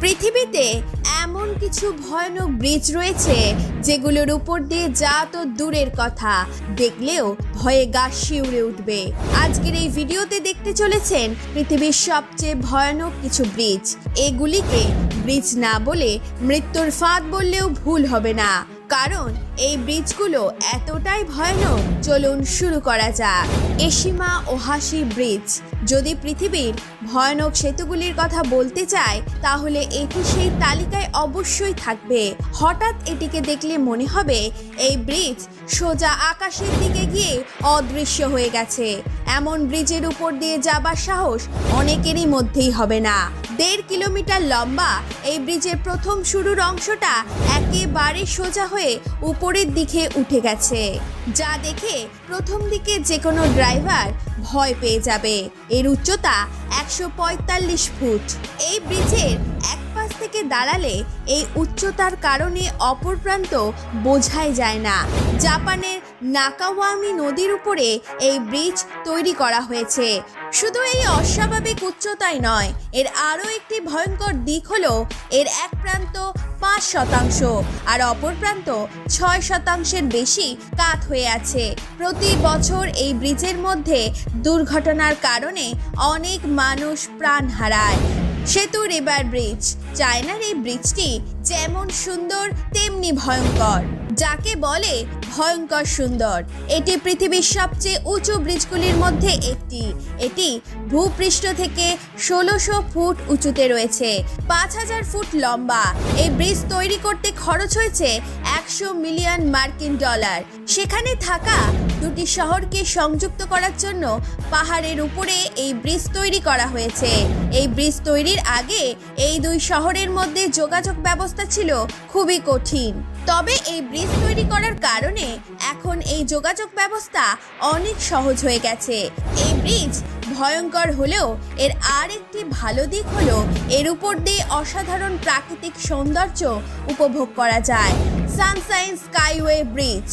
পৃথিবীতে এমন কিছু ভয়ানক ব্রিজ রয়েছে যেগুলোর উপর দিয়ে যা তো দূরের কথা, দেখলেও ভয়ে গা শিউরে উঠবে। আজকের এই ভিডিওতে দেখতে চলেছেন পৃথিবীর সবচেয়ে ভয়ানক কিছু ব্রিজ। এগুলিকে ব্রিজ না বলে মৃত্যুর ফাঁদ বললেও ভুল হবে না, কারণ এই ব্রিজগুলো এতটাই ভয়ানক। চলুন শুরু করা যাক। Eshima Ohashi bridge. যদি পৃথিবীর ভয়ানক সেতুগুলির কথা বলতে চাই তাহলে এটি সেই তালিকায় অবশ্যই থাকবে। হঠাৎ এটিকে দেখলে মনে হবে এই ব্রিজ সোজা আকাশের দিকে গিয়ে অদৃশ্য হয়ে গেছে। এমন ব্রিজের উপর দিয়ে যাবার সাহস অনেকেরই মধ্যেই হবে না। 1.5 কিলোমিটার লম্বা এই ব্রিজের প্রথম শুরুর অংশটা একেবারে সোজা হয়ে উপরের দিকে উঠে গেছে, যা দেখে প্রথম দিকে যে কোনো ড্রাইভার ভয় পেয়ে যাবে। এর উচ্চতা 145 ফুট। এই ব্রিজের এক পাশ থেকে দাঁড়ালে এই উচ্চতার কারণে অপর প্রান্ত বোঝাই যায় না। জাপানের নাকাওয়ামি নদীর উপরে এই ব্রিজ তৈরি করা হয়েছে। শুধু এই অস্বাভাবিক উচ্চতাই নয়, এর আরও একটি ভয়ঙ্কর দিক হলো এর এক প্রান্ত 5% আর অপর প্রান্ত 6%-এর বেশি কাত হয়ে আছে। প্রতি বছর এই ব্রিজের মধ্যে দুর্ঘটনার কারণে অনেক মানুষ প্রাণ হারায়। সেতু রিভার ব্রিজ। চায়নার এই ব্রিজটি যেমন সুন্দর তেমনি ভয়ঙ্কর, যাকে বলে ভয়ঙ্কর সুন্দর। এটি পৃথিবীর সবচেয়ে উঁচু ব্রিজগুলির মধ্যে একটি। এটি ভূপৃষ্ঠ থেকে 1600 ফুট উঁচুতে রয়েছে, 5000 ফুট লম্বা। এই ব্রিজ তৈরি করতে খরচ হয়েছে $100 মিলিয়ন। সেখানে থাকা দুটি শহরকে সংযুক্ত করার জন্য পাহাড়ের উপরে এই ব্রিজ তৈরি করা হয়েছে। এই ব্রিজ তৈরির আগে এই দুই শহরের মধ্যে যোগাযোগ ব্যবস্থা ছিল খুবই কঠিন, তবে এই ব্রিজ তৈরি করার কারণে এখন এই যোগাযোগ ব্যবস্থা অনেক সহজ হয়ে গেছে। এই ব্রিজ ভয়ঙ্কর হলেও এর আর একটি ভালো দিক হলো এর উপর দিয়ে অসাধারণ প্রাকৃতিক সৌন্দর্য উপভোগ করা যায়। Sunshine Skyway Bridge.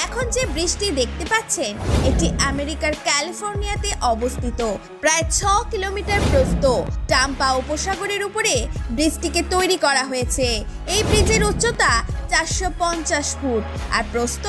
এখন যে ব্রিজটি দেখতে পাচ্ছেন এটি আমেরিকার ক্যালিফোর্নিয়াতে অবস্থিত। প্রায় 6 কিলোমিটার প্রস্থ টাম্পা উপসাগরের উপরে ব্রিজটিকে তৈরি করা হয়েছে। এই ব্রিজের উচ্চতা 450 ফুট আর প্রস্থ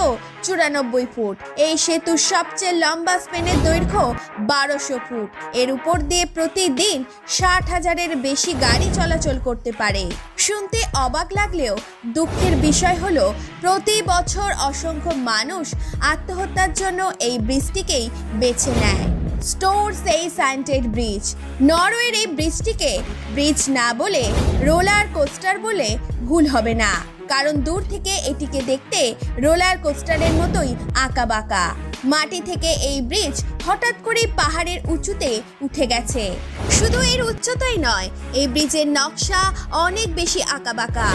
94 ফুট। এই সেতুর সবচেয়ে লম্বা স্পেনের দৈর্ঘ্য 1200 ফুট। এর উপর দিয়ে প্রতিদিন 60,000-এর বেশি গাড়ি চলাচল করতে পারে। শুনতে অবাক লাগলেও দুঃখের বিষয় হলো প্রতি বছর অসংখ্য মানুষ আত্মহত্যার জন্য এই ব্রিজটিকেই বেছে নেয়। স্টোরসেই সান্টেড ব্রিজ। নরওয়ের এই ব্রিজটিকে ব্রিজ না বলে রোলার কোস্টার বলে ভুল হবে না, কারণ দূর থেকে এটিকে দেখতে রোলার কোস্টারের মতোই আঁকাবাঁকা। মাটি থেকে এই ব্রিজ হঠাৎ করে পাহাড়ের উঁচুতে উঠে গেছে। শুধু এর উচ্চতাই নয়, এই ব্রিজের নকশা অনেক বেশি আঁকাবাঁকা।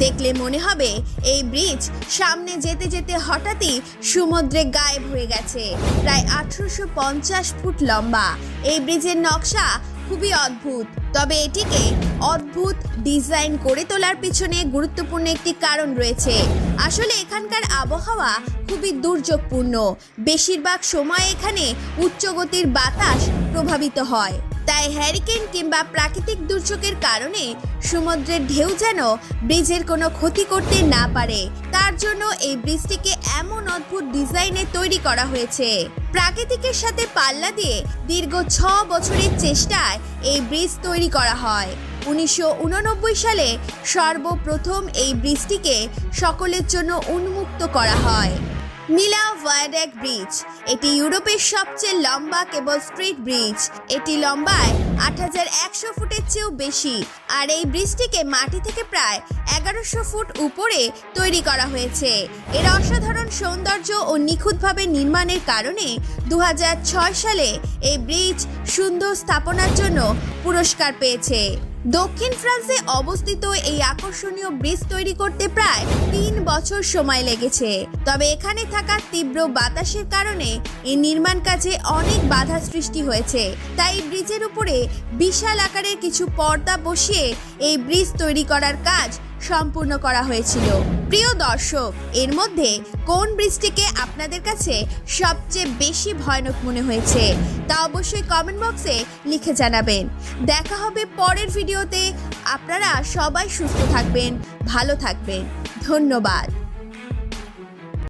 দেখলে মনে হবে এই ব্রিজ সামনে যেতে যেতে হঠাৎই সমুদ্রে গায়েব হয়ে গেছে। প্রায় 1850 ফুট লম্বা এই ব্রিজের নকশা খুবই অদ্ভুত, তবে এটিকে অদ্ভুত ডিজাইন করে তোলার পিছনে গুরুত্বপূর্ণ একটি কারণ রয়েছে। আসলে এখানকার আবহাওয়া খুবই দুর্যোগপূর্ণ। বেশিরভাগ সময় এখানে উচ্চ গতির বাতাস প্রভাবিত হয়, তাই হ্যারিকেন কিংবা প্রাকৃতিক দুর্যোগের কারণে সমুদ্রের ঢেউ যেন ব্রিজের কোনো ক্ষতি করতে না পারে, তার জন্য এই ব্রিজটিকে এমন অদ্ভুত ডিজাইনে তৈরি করা হয়েছে। প্রাকৃতিকের সাথে পাল্লা দিয়ে দীর্ঘ 6 বছরের চেষ্টায় এই ব্রিজ তৈরি করা হয়। 1989 সালে সর্বপ্রথম এই ব্রিজটিকে সকলের জন্য উন্মুক্ত করা হয়। মিলা ভায়াডাক ব্রিজ। এটি ইউরোপের সবচেয়ে লম্বা কেবল স্ট্রিট ব্রিজ। এটি লম্বায় 8100 ফুটের চেয়েও বেশি আর এই ব্রিজটিকে মাটি থেকে প্রায় 1100 ফুট উপরে তৈরি করা হয়েছে। এর অসাধারণ সৌন্দর্য ও নিখুঁতভাবে নির্মাণের কারণে 2006 সালে এই ব্রিজ সুন্দর স্থাপনার জন্য পুরস্কার পেয়েছে। দক্ষিণ ফ্রান্সে অবস্থিত এই আকর্ষণীয় ব্রিজ তৈরি করতে প্রায় 3 বছর সময় লেগেছে, তবে এখানে থাকা তীব্র বাতাসের কারণে এই নির্মাণ কাজে অনেক বাধা সৃষ্টি হয়েছে। তাই ব্রিজের উপরে বিশাল আকারের কিছু পর্দা বসিয়ে এই ব্রিজ তৈরি করার কাজ সম্পূর্ণ করা হয়েছিল। প্রিয় দর্শক, এর মধ্যে কোন ব্রিজটিকে আপনাদের কাছে সবচেয়ে বেশি ভয়ানক মনে হয়েছে তা অবশ্যই কমেন্ট বক্সে লিখে জানাবেন। দেখা হবে পরের ভিডিওতে আপনারা সবাই সুস্থ থাকবেন, ভালো থাকবেন। ধন্যবাদ।